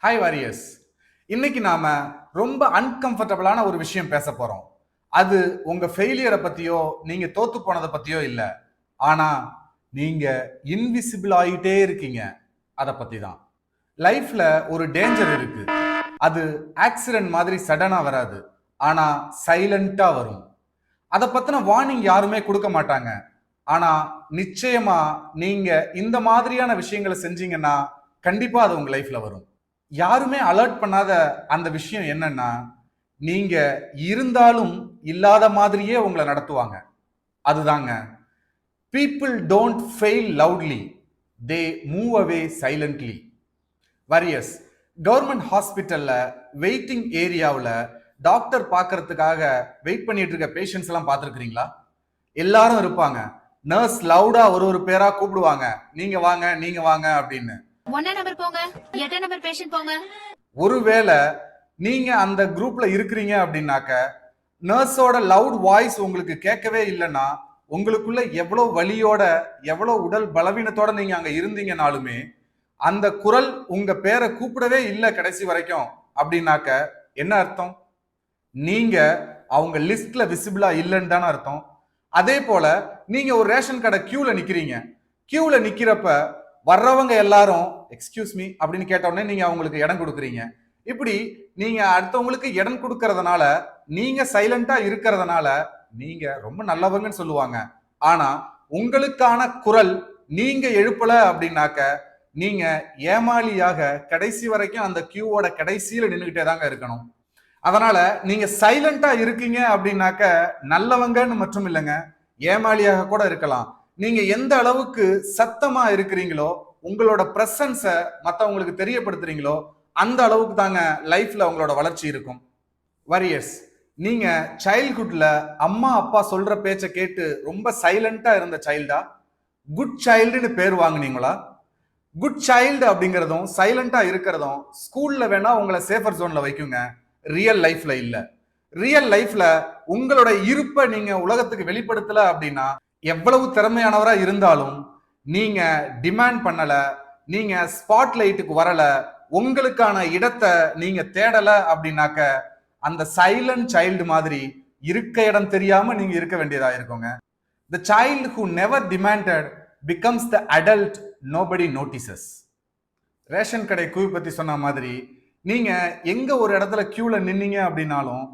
Hi warriors. இன்னைக்கு நாம ரொம்ப அன்கம்ஃபர்டபுளான ஒரு விஷயம் பேச போறோம். அது உங்க ஃபெயிலியரை பத்தியோ நீங்க தோத்து போனதை பத்தியோ இல்ல. ஆனா நீங்க இன்விசிபிள் ஆயிட்டே இருக்கீங்க. அதை பத்தி தான். லைஃப்ல ஒரு டேஞ்சர் இருக்கு. அது ஆக்சிடென்ட் மாதிரி சடனா வராது. ஆனா சைலண்டா வரும். அதை பத்தின வார்னிங் யாருமே கொடுக்க மாட்டாங்க. ஆனா நிச்சயமா நீங்க இந்த மாதிரியான விஷயங்களை செஞ்சீங்கன்னா கண்டிப்பா அது உங்க லைஃப்ல வரும். யாருமே அலர்ட் பண்ணாத அந்த விஷயம் என்னன்னா, நீங்க இருந்தாலும் இல்லாத மாதிரியே உங்களை நடத்துவாங்க. அதுதாங்க, people don't fail loudly, they move away silently. Warriors, government ஹாஸ்பிட்டல்ல வெயிட்டிங் ஏரியாவில் டாக்டர் பார்க்கறதுக்காக வெயிட் பண்ணிட்டு இருக்க பேஷண்ட்ஸ் எல்லாம் பார்த்துருக்கிறீங்களா? எல்லாரும் இருப்பாங்க. நர்ஸ் லவுடா ஒரு ஒரு பேரா கூப்பிடுவாங்க, நீங்க வாங்க நீங்க வாங்க அப்படின்னு. ஒருவேளை நீங்க அந்த குரூப்ல இருக்கிறீங்க அப்படின்னாக்க, நர்ஸோட லவுட் வாய்ஸ் உங்களுக்கு கேட்கவே இல்லைன்னா, உங்களுக்குள்ள எவ்வளவு வலியோட எவ்வளவு உடல் பலவீனத்தோட நீங்க அங்க இருந்தீங்கனாலுமே, அந்த குரல் உங்க பேரை கூப்பிடவே இல்லை கடைசி வரைக்கும் அப்படின்னாக்க என்ன அர்த்தம்? நீங்க அவங்க லிஸ்ட்ல விசிபிளா இல்லைன்னு தானே அர்த்தம். அதே போல நீங்க ஒரு ரேஷன் கடை கியூல நிக்கிறீங்க. கியூல நிக்கிறப்ப வர்றவங்க எல்லாரும் எக்ஸ்கியூஸ் மீ அப்படின்னு கேட்ட உடனே நீங்க அவங்களுக்கு இடம் கொடுக்குறீங்க. இப்படி நீங்க அடுத்தவங்களுக்கு இடம் கொடுக்கறதுனால, நீங்க சைலண்டா இருக்கிறதுனால நீங்க ரொம்ப நல்லவங்கன்னு சொல்லுவாங்க. ஆனா உங்களுக்கான குரல் நீங்க எழுப்பல அப்படின்னாக்க, நீங்க ஏமாளியாக கடைசி வரைக்கும் அந்த கியூவோட கடைசியில நின்றுகிட்டே தாங்க இருக்கணும். அதனால நீங்க சைலண்டா இருக்கீங்க அப்படின்னாக்க நல்லவங்கன்னு மட்டும் இல்லைங்க, ஏமாளியாக கூட இருக்கலாம். நீங்க எந்த அளவுக்கு சத்தமா இருக்கிறீங்களோ, உங்களோட பிரசன்ஸை மற்றவங்களுக்கு தெரியப்படுத்துறீங்களோ, அந்த அளவுக்கு தாங்க லைஃப்ல உங்களோட வளர்ச்சி இருக்கும். வாரியர்ஸ், நீங்க சைல்ட்ஹுட்ல அம்மா அப்பா சொல்ற பேச்சை கேட்டு ரொம்ப சைலண்டா இருந்த சைல்டா, குட் சைல்டுன்னு பேர் வாங்குனீங்களா? குட் சைல்டு அப்படிங்கிறதும் சைலண்டா இருக்கிறதும் ஸ்கூல்ல வேணா உங்களை சேஃபர் ஜோன்ல வைக்குங்க, ரியல் லைஃப்ல இல்ல. ரியல் லைஃப்ல உங்களோட இருப்பை நீங்க உலகத்துக்கு வெளிப்படுத்தல அப்படின்னா, எவ்வளவு திறமையானவரா இருந்தாலும் நீங்க டிமாண்ட் பண்ணல, நீங்க ஸ்பாட் லைட்டுக்கு வரல, உங்களுக்கான இடத்தை நீங்க தேடல அப்படின்னாக்க, அந்த சைலண்ட் சைல்டு மாதிரி இருக்க இடம் தெரியாம நீங்க இருக்க வேண்டியதா இருக்குங்க. The child who never demanded becomes the adult nobody notices. Ration கடை கியூ பத்தி சொன்ன மாதிரி, நீங்க எங்க ஒரு இடத்துல கியூல நின்னீங்க அப்படின்னாலும்,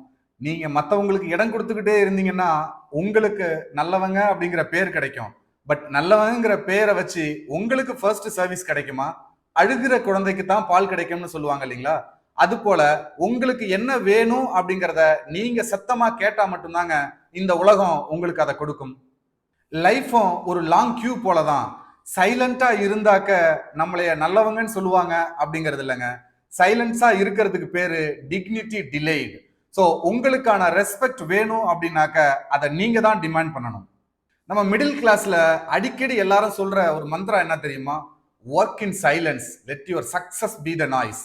நீங்க மற்றவங்களுக்கு இடம் கொடுத்துக்கிட்டே இருந்தீங்கன்னா உங்களுக்கு நல்லவங்க அப்படிங்கிற பேர் கிடைக்கும். பட் நல்லவங்கிற பேரை வச்சு உங்களுக்கு ஃபர்ஸ்ட் சர்வீஸ் கிடைக்குமா? அழுகிற குழந்தைக்கு தான் பால் கிடைக்கும்னு சொல்லுவாங்க இல்லைங்களா? அது போல உங்களுக்கு என்ன வேணும் அப்படிங்கிறத நீங்க சத்தமா கேட்டா மட்டும்தாங்க இந்த உலகம் உங்களுக்கு அதை கொடுக்கும். லைஃபும் ஒரு லாங் கியூ போலதான். சைலண்டா இருந்தாக்க நம்மளைய நல்லவங்கன்னு சொல்லுவாங்க அப்படிங்கிறது இல்லைங்க. சைலன்ஸா இருக்கிறதுக்கு பேரு டிக்னிட்டி டிலேய்டு. ஸோ உங்களுக்கான ரெஸ்பெக்ட் வேணும் அப்படின்னாக்க அதை நீங்க தான் டிமாண்ட் பண்ணணும். நம்ம மிடில் கிளாஸ்ல அடிக்கடி எல்லாரும் சொல்ற ஒரு மந்திரம் என்ன தெரியுமா? Work in silence, let your success be the noise.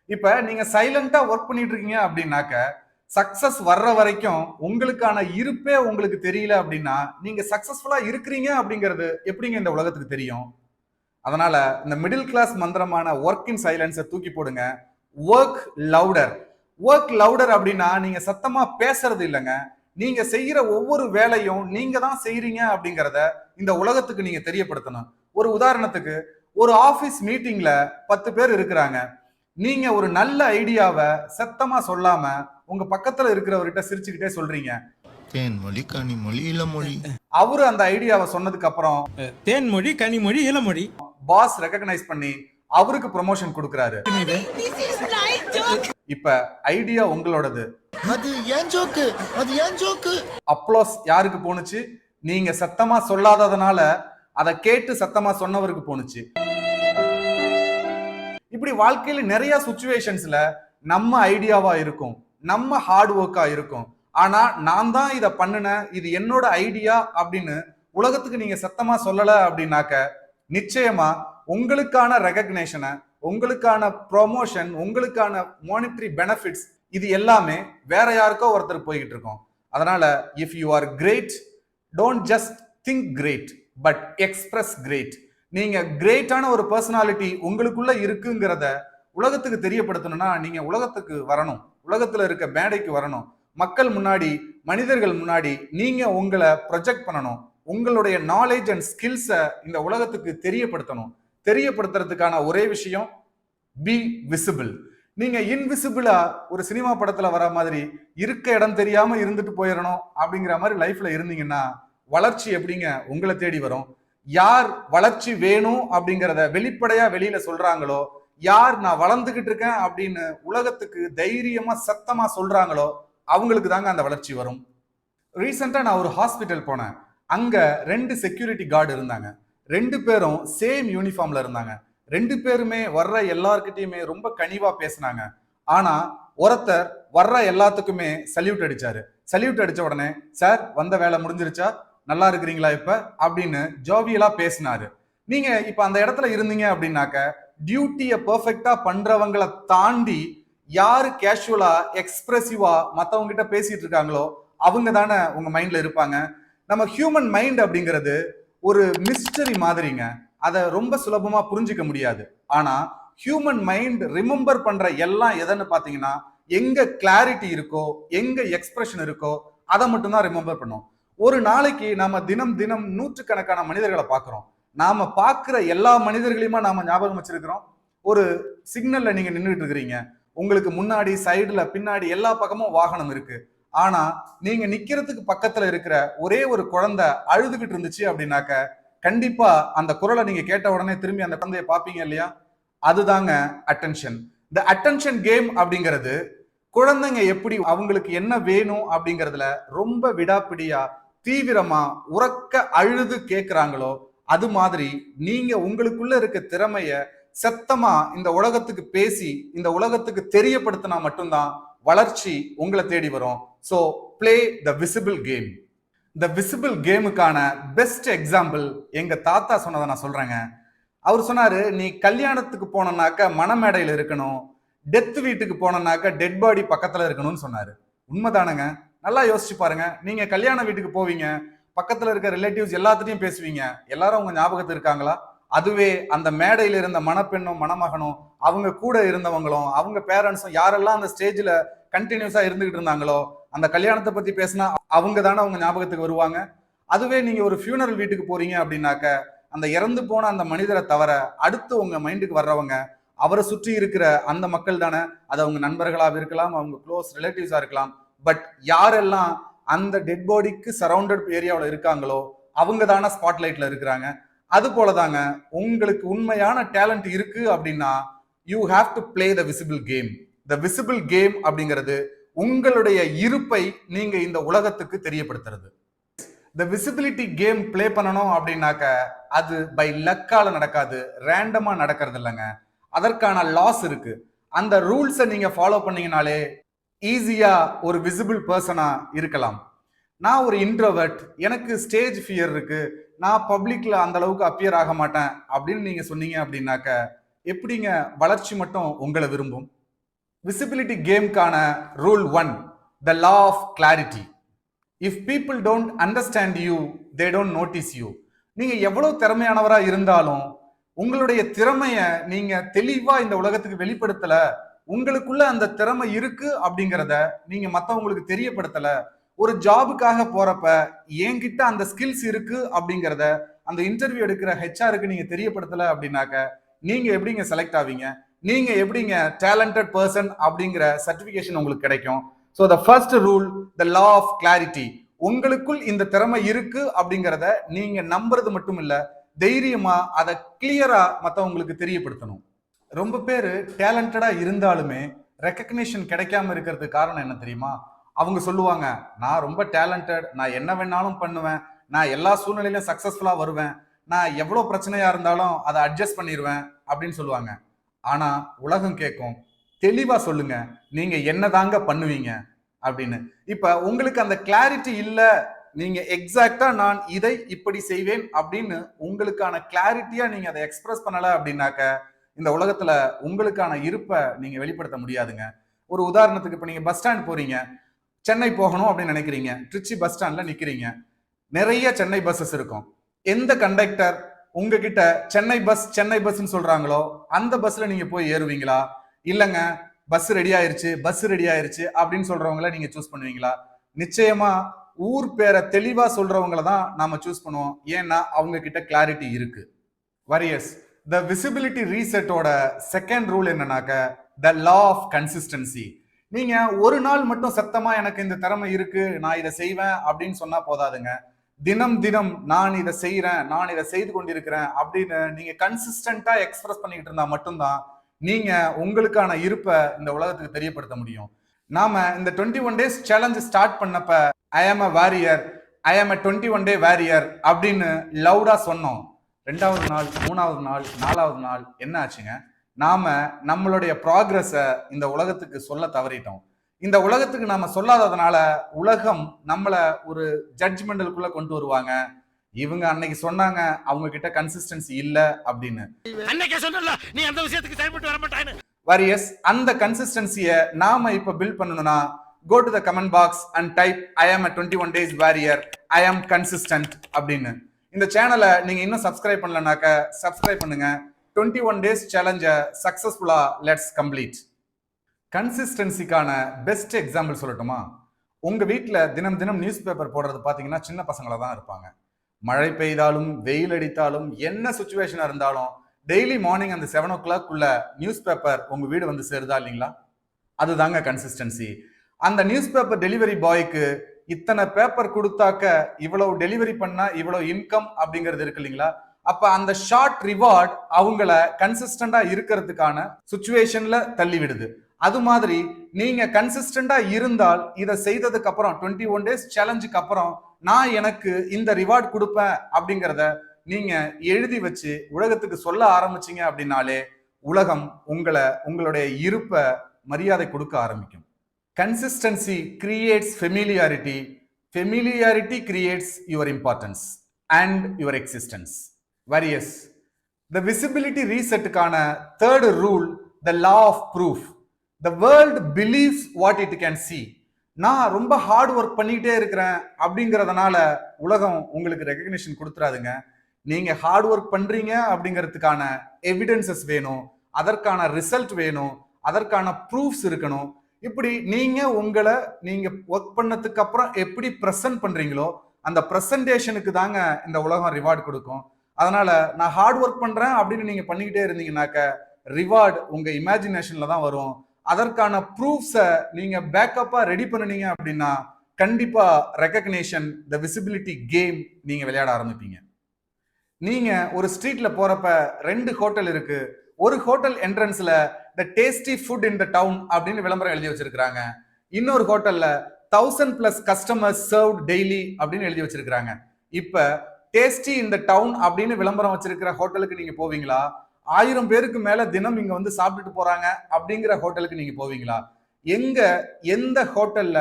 இப்ப நீங்க சைலண்டா ஒர்க் பண்ணிட்டு இருக்கீங்க அப்படின்னாக்க, சக்சஸ் வர்ற வரைக்கும் உங்களுக்கான இருப்பே உங்களுக்கு தெரியல அப்படின்னா, நீங்க சக்சஸ்ஃபுல்லா இருக்கிறீங்க அப்படிங்கிறது எப்படிங்க இந்த உலகத்துக்கு தெரியும்? அதனால இந்த மிடில் கிளாஸ் மந்திரமான ஒர்க் இன் சைலன்ஸை தூக்கி போடுங்க. Work louder. ஒர்க் லவுடர் அப்படின்னா நீங்க சத்தமா பேசுறது இல்லைங்க, நீங்க செய்யற ஒவ்வொரு வேலையும் நீங்க தான் செய்யறீங்க அப்படிங்கிறத இந்த உலகத்துக்கு நீங்க தெரியப்படுத்தணும். ஒரு உதாரணத்துக்கு, ஒரு ஆபீஸ் மீட்டிங்ல 10 பேர் இருக்கிறாங்க. நீங்க ஒரு நல்ல ஐடியாவை சத்தமா சொல்லாம உங்க பக்கத்துல இருக்கிறவர்கிட்ட சிரிச்சுக்கிட்டே சொல்றீங்க, தேன்மொழி கனிமொழி இளமொழி. அவரு அந்த ஐடியாவை சொன்னதுக்கு அப்புறம் தேன்மொழி கனிமொழி இளமொழி பாஸ் ரெகக்னைஸ் பண்ணி அவருக்கு ப்ரமோஷன் கொடுக்கிறாரு. இப்ப ஐடியா உங்களோடது, அது ஏன் ஜோக்கு, அது ஏன் ஜோக்கு. அப்ளோஸ் யாருக்கு போனுச்சு? நீங்க சத்தமா சொல்லாததுனால அதை கேட்டு சத்தமா சொன்னவருக்கு போனுச்சு. இப்படி வாழ்க்கையில நிறைய சுச்சுவேஷன்ஸ்ல நம்ம ஐடியாவா இருக்கும், நம்ம ஹார்ட் ஒர்க்கா இருக்கும். ஆனா நான் தான் இதை பண்ணுனேன், இது என்னோட ஐடியா அப்படின்னு உலகத்துக்கு நீங்க சத்தமா சொல்லல அப்படின்னாக்க, நிச்சயமா உங்களுக்கான ரெகக்னேஷனை, உங்களுக்கான ப்ரொமோஷன், உங்களுக்கான மானிட்டரி பெனிஃபிட்ஸ் இது எல்லாமே வேற யாருக்கோ ஒருத்தர் போய்கிட்டு இருக்கும். அதனால if you are great, don't just think great but express great. நீங்க கிரேட்டான ஒரு பர்சனாலிட்டி உங்களுக்குள்ள இருக்குங்கிறத உலகத்துக்கு தெரியப்படுத்தணும்னா நீங்க உலகத்துக்கு வரணும், உலகத்துல இருக்க மேடைக்கு வரணும், மக்கள் முன்னாடி, மனிதர்கள் முன்னாடி நீங்க உங்களை ப்ரொஜெக்ட் பண்ணணும், உங்களுடைய நாலேஜ் அண்ட் ஸ்கில்ஸை இந்த உலகத்துக்கு தெரியப்படுத்தணும். தெரியப்படுத்துறதுக்கான ஒரே விஷயம் பி விசிபிள். நீங்க இன்விசிபிளா ஒரு சினிமா படத்துல வர மாதிரி இருக்க இடம் தெரியாம இருந்துட்டு போயிடணும் அப்படிங்கிற மாதிரி லைஃப்ல இருந்தீங்கன்னா வளர்ச்சி எப்படிங்க உங்களை தேடி வரும்? யார் வளர்ச்சி வேணும் அப்படிங்கிறத வெளிப்படையா வெளியில சொல்றாங்களோ, யார் நான் வளர்ந்துகிட்டு இருக்கேன் அப்படின்னு உலகத்துக்கு தைரியமா சத்தமா சொல்றாங்களோ அவங்களுக்கு தாங்க அந்த வளர்ச்சி வரும். ரீசெண்டா நான் ஒரு ஹாஸ்பிட்டல் போனேன். அங்க 2 செக்யூரிட்டி கார்டு இருந்தாங்க. 2 பேரும் சேம் யூனிஃபார்ம்ல இருந்தாங்க. 2 பேருமே வர்ற எல்லார்கிட்டயுமே ரொம்ப கனிவா பேசினாங்க. ஆனா ஒருத்தர் வர்ற எல்லாத்துக்குமே சல்யூட் அடிச்சாரு. சல்யூட் அடிச்ச உடனே, சார் வந்த வேலை முடிஞ்சிருச்சா, நல்லா இருக்கிறீங்களா இப்ப அப்படின்னு ஜோவியலா பேசினாரு. நீங்க இப்ப அந்த இடத்துல இருந்தீங்க அப்படின்னாக்க டியூட்டியை பெர்ஃபெக்டா பண்றவங்களை தாண்டி யாரு கேஷுவலா எக்ஸ்பிரசிவா மத்தவங்க கிட்ட பேசிட்டு இருக்காங்களோ அவங்க தானே உங்க மைண்ட்ல இருப்பாங்க. நம்ம ஹியூமன் மைண்ட் அப்படிங்கிறது ஒரு மிஸ்டரி மாதிரிங்க. அதை ரொம்ப சுலபமா புரிஞ்சுக்க முடியாது. ஆனா ஹியூமன் மைண்ட் ரிமெம்பர் பண்ற எல்லாம் எதன்னு பாத்தீங்கன்னா, எங்க கிளாரிட்டி இருக்கோ, எங்க எக்ஸ்பிரஷன் இருக்கோ அதை மட்டும் தான் ரிமெம்பர் பண்ணும். ஒரு நாளைக்கு நாம தினம் தினம் நூற்றுக்கணக்கான மனிதர்களை பார்க்கிறோம். நாம பார்க்கிற எல்லா மனிதர்களையுமா நாம ஞாபகம் வச்சிருக்கிறோம்? ஒரு சிக்னல்ல நீங்க நின்றுட்டு இருக்கிறீங்க, உங்களுக்கு முன்னாடி சைடுல பின்னாடி எல்லா பக்கமும் வாகனம் இருக்கு. ஆனா நீங்க நிக்கிறதுக்கு பக்கத்துல இருக்கிற ஒரே ஒரு குழந்தை அழுதுகிட்டு இருந்துச்சு அப்படின்னாக்க கண்டிப்பா அந்த குரலை நீங்க கேட்ட உடனே திரும்பி அந்த குழந்தைய பாப்பீங்க இல்லையா? அதுதாங்க அட்டென்ஷன். இந்த அட்டென்ஷன் கேம் அப்படிங்கிறது குழந்தைங்க எப்படி அவங்களுக்கு என்ன வேணும் அப்படிங்கிறதுல ரொம்ப விடாப்பிடியா தீவிரமா உறக்க அழுது கேட்கிறாங்களோ அது மாதிரி நீங்க உங்களுக்குள்ள இருக்க திறமைய சத்தமா இந்த உலகத்துக்கு பேசி இந்த உலகத்துக்கு தெரியப்படுத்தினா மட்டும்தான் வளர்ச்சி உங்களை தேடி வரும். So play the visible game. இந்த விசிபிள் கேமுக்கான பெஸ்ட் எக்ஸாம்பிள் எங்க தாத்தா சொன்னதை நான் சொல்றேங்க. அவர் சொன்னாரு, நீ கல்யாணத்துக்கு போனனாக்க மணமேடையில் இருக்கணும், டெத் வீட்டுக்கு போனனாக்க டெட் பாடி பக்கத்துல இருக்கணும்னு சொன்னாரு. உண்மைதானங்க? நல்லா யோசிச்சு பாருங்க. நீங்க கல்யாண வீட்டுக்கு போவீங்க, பக்கத்துல இருக்க ரிலேட்டிவ்ஸ் எல்லாத்துட்டையும் பேசுவீங்க, எல்லாரும் உங்க ஞாபகத்தில் இருக்காங்களா? அதுவே அந்த மேடையில் இருந்த மணப்பெண்ணும் மணமகனும் அவங்க கூட இருந்தவங்களும் அவங்க பேரண்ட்ஸும் யாரெல்லாம் அந்த ஸ்டேஜ்ல கண்டினியூஸா இருந்துகிட்டு இருந்தாங்களோ அந்த கல்யாணத்தை பத்தி பேசினா அவங்க தானே அவங்க ஞாபகத்துக்கு வருவாங்க. அதுவே நீங்க ஒரு ஃபியூனரல் வீட்டுக்கு போறீங்க அப்படின்னாக்க அந்த இறந்து போன அந்த மனிதரை தவிர அடுத்து உங்க மைண்டுக்கு வர்றவங்க அவரை சுற்றி இருக்கிற அந்த மக்கள் தானே. அது அவங்க நண்பர்களாக இருக்கலாம், அவங்க க்ளோஸ் ரிலேட்டிவ்ஸா இருக்கலாம். பட் யாரெல்லாம் அந்த டெட் பாடிக்கு சரௌண்டட் ஏரியாவில் இருக்காங்களோ அவங்க தானே ஸ்பாட்லைட்ல இருக்கிறாங்க. அது போலதாங்க உங்களுக்கு உண்மையான டேலண்ட் இருக்கு அப்படின்னா you have to play the visible game. The visible game அப்படிங்கிறது உங்களுடைய இருப்பை நீங்க இந்த உலகத்துக்கு தெரியப்படுத்துறது. இந்த விசிபிலிட்டி கேம் பிளே பண்ணணும் அப்படின்னாக்க அது பை லக்கால நடக்காது, ரேண்டமா நடக்கிறது இல்லைங்க. அதற்கான லாஸ் இருக்கு. அந்த ரூல்ஸை நீங்க ஃபாலோ பண்ணீங்கனாலே ஈஸியா ஒரு விசிபிள் பர்சனா இருக்கலாம். நான் ஒரு இன்ட்ரோவர்ட், எனக்கு ஸ்டேஜ் ஃபியர் இருக்கு, நான் பப்ளிக்ல அந்த அளவுக்கு அப்பியர் ஆக மாட்டேன் அப்படின்னு நீங்க சொன்னீங்க அப்படின்னாக்க எப்படிங்க வளர்ச்சி மட்டும் உங்களை விரும்பும்? விசிபிலிட்டி கேம்கான rule 1, the law of clarity. If people don't understand you, they don't notice you. நீங்க எவ்வளவு திறமையானவரா இருந்தாலும் உங்களுடைய திறமைய நீங்க தெளிவா இந்த உலகத்துக்கு வெளிப்படுத்தல, உங்களுக்குள்ள அந்த திறமை இருக்கு அப்படிங்கிறத நீங்க மத்தவங்களுக்கு தெரியப்படுத்தல, ஒரு ஜாபுக்காக போறப்ப என்கிட்ட அந்த ஸ்கில்ஸ் இருக்கு அப்படிங்கிறத அந்த இன்டர்வியூ எடுக்கிற ஹெச்ஆருக்கு நீங்க தெரியப்படுத்தல அப்படின்னாக்க நீங்க எப்படிங்க செலக்ட் ஆவீங்க? நீங்க எப்படிங்க டேலண்டட் பர்சன் அப்படிங்கிற சர்டிபிகேஷன் உங்களுக்கு கிடைக்கும்? So the first rule, the law of clarity. உங்களுக்குள் இந்த திறமை இருக்கு அப்படிங்கிறத நீங்க நம்புறது மட்டும் இல்ல, தைரியமா அதை கிளியரா மற்றவங்களுக்கு தெரியப்படுத்தணும். ரொம்ப பேர் டேலண்டடா இருந்தாலுமே ரெக்கக்னிஷன் கிடைக்காம இருக்கிறதுக்கு காரணம் என்ன தெரியுமா? அவங்க சொல்லுவாங்க, நான் ரொம்ப டேலண்டட், நான் என்ன வேணாலும் பண்ணுவேன், நான் எல்லா சூழ்நிலையிலும் சக்சஸ்ஃபுல்லா வருவேன், நான் எவ்வளவு பிரச்சனையா இருந்தாலும் அதை அட்ஜஸ்ட் பண்ணிடுவேன் அப்படின்னு சொல்லுவாங்க. ஆனா உலகம் கேட்கும், தெளிவா சொல்லுங்க, நீங்க என்னதாங்க பண்ணுவீங்க அப்படின்னு. இப்ப உங்களுக்கு அந்த கிளாரிட்டி இல்ல, நீங்க எக்ஸாக்டா நான் இதை இப்படி செய்வேன் அப்படின்னு உங்களுக்கான கிளாரிட்டியா நீங்க அதை எக்ஸ்பிரஸ் பண்ணல அப்படின்னாக்க இந்த உலகத்துல உங்களுக்கான இருப்பை நீங்க வெளிப்படுத்த முடியாதுங்க. ஒரு உதாரணத்துக்கு, இப்ப நீங்க பஸ் ஸ்டாண்ட் போறீங்க, சென்னை போகணும் அப்படின்னு நினைக்கிறீங்க, திருச்சி பஸ் ஸ்டாண்ட்ல நிக்கிறீங்க, நிறைய சென்னை பஸ்ஸஸ் இருக்கும். எந்த கண்டக்டர் உங்ககிட்ட சென்னை பஸ்ன்னு சொல்றாங்களோ அந்த பஸ்ல நீங்க போய் ஏறுவீங்களா? இல்லங்க பஸ் ரெடி ஆயிருச்சு அப்படின்னு சொல்றவங்கள நீங்க சூஸ் பண்ணுவீங்களா? நிச்சயமா ஊர் பேரை தெளிவா சொல்றவங்கள தான் நாம சூஸ் பண்ணுவோம். ஏன்னா அவங்க கிட்ட கிளாரிட்டி இருக்கு. வாரியர்ஸ், த விசிபிலிட்டி ரீசெட்டோட செகண்ட் ரூல் என்னன்னாக்க த லா ஆஃப் கன்சிஸ்டன்சி. நீங்க ஒரு நாள் மட்டும் சத்தமா எனக்கு இந்த திறமை இருக்கு, நான் இதை செய்வேன் அப்படின்னு சொன்னா போதாதுங்க. தினம் தினம் நான் இதை செய்யறேன், நான் இதை செய்து கொண்டிருக்கிறேன் அப்படின்னு நீங்க கன்சிஸ்டன்டா எக்ஸ்பிரஸ் பண்ணிட்டு இருந்தா மட்டும்தான் நீங்க உங்களுக்கான இருப்பை இந்த உலகத்துக்கு தெரியப்படுத்த முடியும். நாம இந்த 21 days சேலஞ்ச் ஸ்டார்ட் பண்ணப்ப ஐ ஆம் அ வாரியர், ஐ ஆம் அ 21 day வாரியர் அப்படின்னு லவுடா சொன்னோம். 2வது நாள், 3வது நாள், 4வது நாள் என்ன ஆச்சுங்க? நாம நம்மளுடைய ப்ராக்ரஸ இந்த உலகத்துக்கு சொல்ல தவறிட்டோம். இந்த உலகத்துக்கு நாம சொல்லாததுனால உலகம் நம்மள ஒரு ஜட்ஜ்மெண்டலுக்குள்ள கொண்டு வருவாங்க. இவங்க அன்னைக்கு சொன்னாங்க அவங்க கிட்ட கன்சிஸ்டன்சி இல்ல அப்படின்னு. அன்னைக்கே சொன்னல நீ அந்த விஷயத்துக்கு செயல்பட்டு வர மாட்டான்னு. வாரியர்ஸ், அந்த கன்சிஸ்டன்சியை நாம இப்ப பில்ட் பண்ணணும்னா go to the comment box and type I am a 21 days warrior, I am consistent அப்படின்னு. இந்த சேனலை நீங்க இன்னும் சப்ஸ்கிரைப் பண்ணலனாக்க சப்ஸ்கிரைப் பண்ணுங்க. 21 days சேலஞ்சை சக்சஸ்ஃபுல்லா லெட்ஸ் கம்ப்ளீட். கன்சிஸ்டன்சிக்கான பெஸ்ட் எக்ஸாம்பிள் சொல்லட்டுமா? உங்க வீட்டுல தினம் தினம் நியூஸ் பேப்பர் போடுறது பாத்தீங்கன்னா சின்ன பசங்களா தான் இருப்பாங்க. மழை பெய்தாலும் வெயில் அடித்தாலும் என்ன சுச்சுவேஷனா இருந்தாலும் டெய்லி மார்னிங் அந்த 7 o'clock உள்ள நியூஸ் பேப்பர் உங்க வீடு வந்து சேருதா இல்லைங்களா? அதுதாங்க கன்சிஸ்டன்சி. அந்த நியூஸ் பேப்பர் டெலிவரி பாய்க்கு இத்தனை பேப்பர் கொடுத்தாக்க இவ்வளவு டெலிவரி பண்ணா இவ்வளவு இன்கம் அப்படிங்கிறது இருக்கு இல்லைங்களா? அப்ப அந்த ஷார்ட் ரிவார்ட் அவங்கள கன்சிஸ்டண்டா இருக்கிறதுக்கான சுச்சுவேஷன்ல தள்ளி விடுது. அது மாதிரி நீங்க கன்சிஸ்டண்டா இருந்தால் இதை செய்ததுக்கு அப்புறம் 21 days சேலஞ்சுக்கு அப்புறம் நான் எனக்கு இந்த ரிவார்ட் கொடுப்பேன் அப்படிங்கிறத நீங்க எழுதி வச்சு உலகத்துக்கு சொல்ல ஆரம்பிச்சீங்க அப்படின்னாலே உலகம் உங்களுடைய இருப்பை மரியாதை கொடுக்க ஆரம்பிக்கும். Consistency creates familiarity, familiarity creates your importance and your existence. Warriors, the visibility ரீசெட்டுக்கான third rule the law of proof. The world believes what it can see. நான் ரொம்ப ஹார்ட் ஒர்க் பண்ணிக்கிட்டே இருக்கிறேன் அப்படிங்கிறதுனால உலகம் உங்களுக்கு ரெகக்னிஷன் கொடுத்துறாதுங்க. நீங்க ஹார்ட் ஒர்க் பண்றீங்க அப்படிங்கிறதுக்கான எவிடன்சஸ் வேணும், அதற்கான ரிசல்ட் வேணும், அதற்கான ப்ரூஃப்ஸ் இருக்கணும். இப்படி நீங்க நீங்க ஒர்க் பண்ணதுக்கு அப்புறம் எப்படி ப்ரெசென்ட் பண்றீங்களோ அந்த ப்ரெசன்டேஷனுக்கு தாங்க இந்த உலகம் ரிவார்டு கொடுக்கும். அதனால நான் ஹார்ட் ஒர்க் பண்றேன் அப்படின்னு நீங்க பண்ணிக்கிட்டே இருந்தீங்கன்னாக்க ரிவார்டு உங்க இமேஜினேஷன்ல தான் வரும். அதற்கான ப்ரூஃப்ஸை நீங்க பேக்கப்பா ரெடி பண்ணுனீங்க அப்படின்னா கண்டிப்பா ரெகக்னேஷன், த விசிபிலிட்டி கேம் நீங்க விளையாட ஆரம்பிப்பீங்க. நீங்க ஒரு ஸ்ட்ரீட்ல போறப்ப 2 ஹோட்டல் இருக்கு. ஒரு ஹோட்டல் என்ட்ரன்ஸ்ல the tasty food in the town அப்படின்னு விளம்பரம் எழுதி வச்சிருக்காங்க. இன்னொரு ஹோட்டல்ல 1000+ கஸ்டமர்ஸ் சர்வ்ட் டெய்லி அப்படின்னு எழுதி வச்சிருக்காங்க. இப்ப டேஸ்டி இன் த டவுன் அப்படின்னு விளம்பரம் வச்சிருக்கிற ஹோட்டலுக்கு நீங்க போவீங்களா? 1000 பேருக்கு மேல தினம் இங்க வந்து சாப்பிட்டுட்டு போறாங்க அப்படிங்கிற ஹோட்டலுக்கு நீங்க போவீங்களா? எந்த ஹோட்டல்ல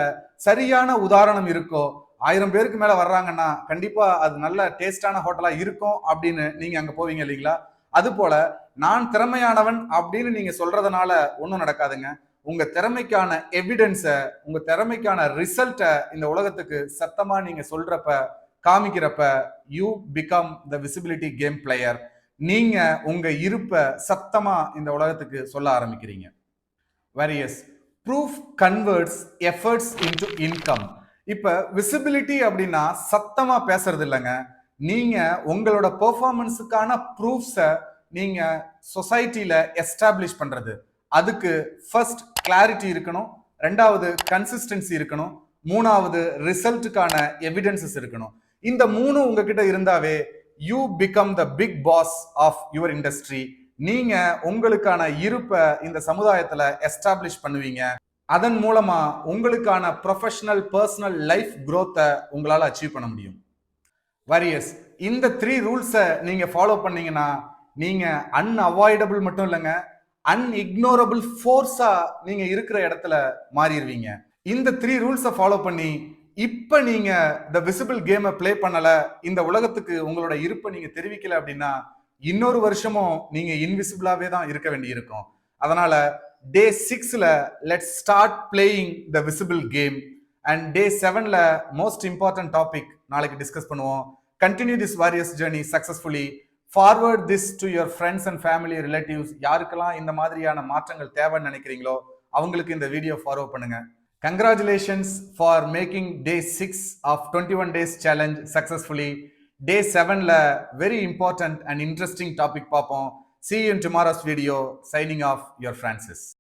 சரியான உதாரணம் இருக்கோ 1000 பேருக்கு மேல வர்றாங்கன்னா கண்டிப்பா அது நல்ல டேஸ்டான ஹோட்டலா இருக்கும் அப்படின்னு நீங்க அங்க போவீங்க இல்லைங்களா? அது போல நான் திறமையானவன் அப்படின்னு நீங்க சொல்றதுனால ஒன்றும் நடக்காதுங்க. உங்க திறமைக்கான எவிடன்ஸை, உங்க திறமைக்கான ரிசல்ட்டை இந்த உலகத்துக்கு சத்தமா நீங்க சொல்றப்ப, காமிக்கிறப்ப you become the visibility game player. நீங்க உங்க இருப்பை சத்தமா இந்த உலகத்துக்கு சொல்ல ஆரம்பிக்கிறீங்க. Warriors, proof converts efforts into income. இப்ப விசிபிலிட்டி அப்படின்னா சத்தமா பேசுறது இல்லைங்க. நீங்க உங்களோட பெர்ஃபார்மன்ஸுக்கான ப்ரூஃப்ஸை நீங்க சொசைட்டில எஸ்டாப்ளிஷ் பண்றது. அதுக்கு ஃபர்ஸ்ட் கிளாரிட்டி இருக்கணும், 2வது கன்சிஸ்டன்சி இருக்கணும், 3வது ரிசல்ட்டுக்கான எவிடன்சஸ் இருக்கணும். இந்த 3 உங்ககிட்ட இருந்தாவே you become the big boss of your industry. நீங்க உங்களுக்கான இருப்பை இந்த சமுதாயத்துல எஸ்டாப்ளிஷ் பண்ணுவீங்க. அதன் மூலமா உங்களுக்கான ப்ரொஃபஷனல் பர்சனல் லைஃப் growth-ஐ உங்களால அச்சீவ் பண்ண முடியும். வாரியர்ஸ், இந்த 3 ரூல்ஸை நீங்க ஃபாலோ பண்ணீங்கன்னா நீங்க அன்அவாய்டபிள் மட்டும் இல்லைங்க, அன்இக்னோரபிள் ஃபோர்ஸா நீங்க இருக்கிற இடத்துல மாறிடுவீங்க. இந்த 3 ரூல்ஸை ஃபாலோ பண்ணி இப்ப நீங்க த விசிபிள் கேமை பிளே பண்ணல, இந்த உலகத்துக்கு உங்களோட இருப்பை நீங்க தெரிவிக்கல அப்படின்னா இன்னொரு வருஷமும் நீங்க இன்விசிபிளாவே தான் இருக்க வேண்டி இருக்கும். அதனால டே 6ல let's start playing the visible game. And day 7ல மோஸ்ட் இம்பார்ட்டன்ட் டாபிக் நாளைக்கு டிஸ்கஸ் பண்ணுவோம். Continue this warriors journey successfully. Forward this to your friends and family relatives. யாருக்கெல்லாம் இந்த மாதிரியான மாற்றங்கள் தேவைன்னு நினைக்கிறீங்களோ அவங்களுக்கு இந்த வீடியோ ஃபார்வர்ட் பண்ணுங்க. Congratulations for making day 6 of 21 days challenge successfully. Day 7ல very important and interesting topic பார்ப்போம். See you in tomorrow's video. Signing off, your Francis.